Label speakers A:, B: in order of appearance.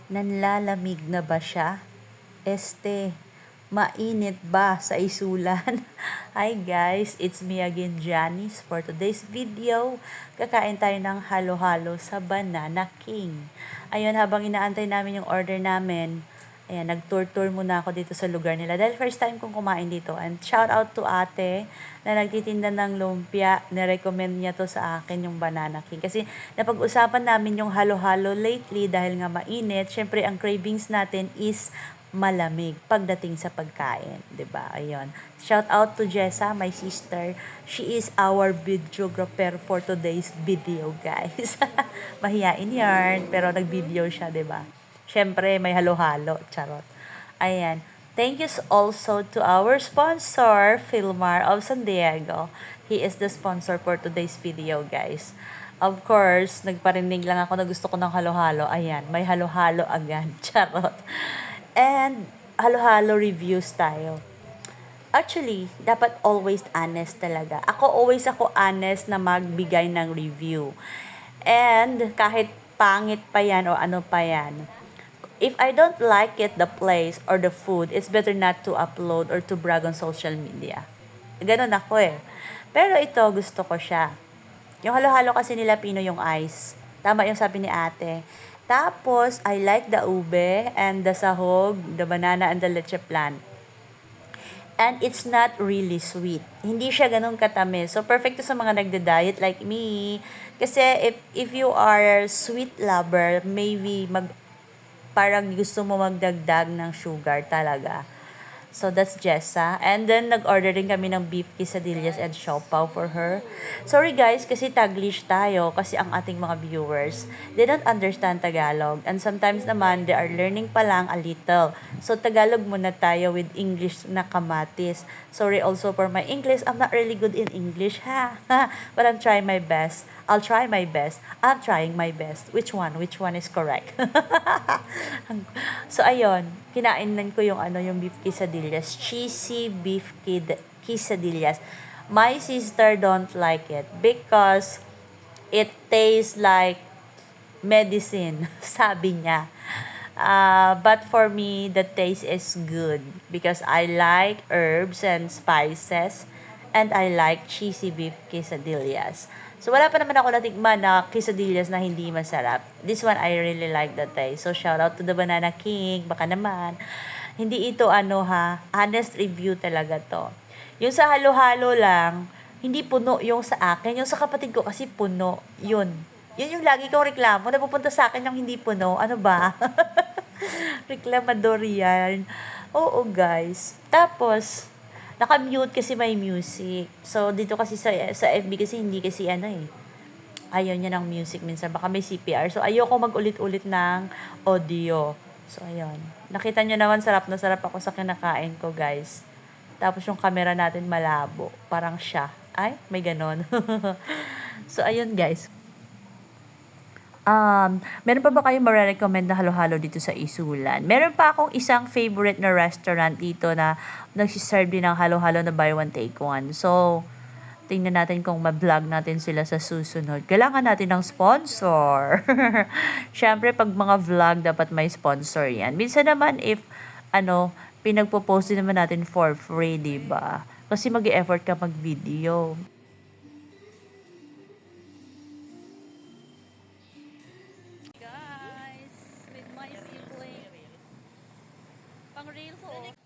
A: Nanlalamig na ba siya? Mainit ba sa isulan? Hi guys, it's me again, Janice. For today's video, kakain tayo ng halo-halo sa Banana King. Ayun, habang inaantay namin yung order namin, ayan, nag-tour-tour muna ako dito sa lugar nila. Dahil first time kong kumain dito. And shout out to ate na nagtitinda ng lumpia. Nirecommend niya to sa akin yung Banana King. Kasi napag-usapan namin yung halo-halo lately dahil nga mainit. Syempre, ang cravings natin is malamig pagdating sa pagkain, 'di ba? Ayun. Shout out to Jessa, my sister. She is our videographer for today's video, guys. Mahiyain yarn, pero nag-video siya, 'di ba? Syempre, may halo-halo, charot. Ayan. Thank you also to our sponsor, Filmar of San Diego. He is the sponsor for today's video, guys. Of course, nagparinig lang ako na gusto ko ng halo-halo. Ayan, may halo-halo agad. Charot. And halo-halo reviews tayo. Actually, dapat always honest talaga. Ako honest na magbigay ng review. And kahit pangit pa yan o ano pa yan, if I don't like it, the place or the food, it's better not to upload or to brag on social media. Ganon ako eh. Pero ito, gusto ko siya. Yung halo-halo kasi nila Pino yung ice. Tama yung sabi ni ate. Tapos, I like the ube and the sahog, the banana and the leche plan. And it's not really sweet. Hindi siya ganun katamis. So, perfect to sa mga nagda-diet like me. Kasi if you are sweet lover, maybe parang gusto mo magdagdag ng sugar talaga. So, that's Jessa. And then, nag-order din kami ng beef quesadillas and siopaw for her. Sorry guys, kasi Taglish tayo. Kasi ang ating mga viewers, they don't understand Tagalog. And sometimes naman, they are learning pa lang a little. So, Tagalog muna tayo with English na kamatis. Sorry also for my English. I'm not really good in English, ha? But I'm trying my best. I'll try my best. I'm trying my best. Which one? Which one is correct? So, ayun. Kinainan ko yung beef quesadillas. Cheesy beef quesadillas. My sister don't like it because it tastes like medicine, sabi niya. But for me, the taste is good because I like herbs and spices and I like cheesy beef quesadillas. So, wala pa naman ako natikman na quesadillas na hindi masarap. This one, I really like the taste. So, shout out to the Banana King. Baka naman. Hindi ito honest review talaga to. Yung sa halo-halo lang, hindi puno yung sa akin. Yung sa kapatid ko kasi puno. Yun yung lagi kong reklamo. Napupunta sa akin yung hindi puno. Ano ba? Reklamador yan. Oo, guys. Tapos, naka-mute kasi may music. So, dito kasi sa FB kasi hindi kasi ayaw niya ng music minsan. Baka may CPR. So, ayoko mag-ulit-ulit ng audio. So, ayun. Nakita nyo naman, sarap na sarap ako sa kinakain ko, guys. Tapos yung camera natin malabo. Parang siya. Ay, may ganon. So, ayun, guys. Meron pa ba kayong marirecommend na halo-halo dito sa Isulan? Meron pa akong isang favorite na restaurant dito na nagsiserve din ng halo-halo na buy one take one. So, tingnan natin kung ma-vlog natin sila sa susunod. Kailangan natin ng sponsor. Siyempre, pag mga vlog, dapat may sponsor yan. Minsan naman, if, pinagpo-post din naman natin for free, diba? Kasi mag-e-effort ka mag-video. Guys, with my sibling. Pang reels, oh.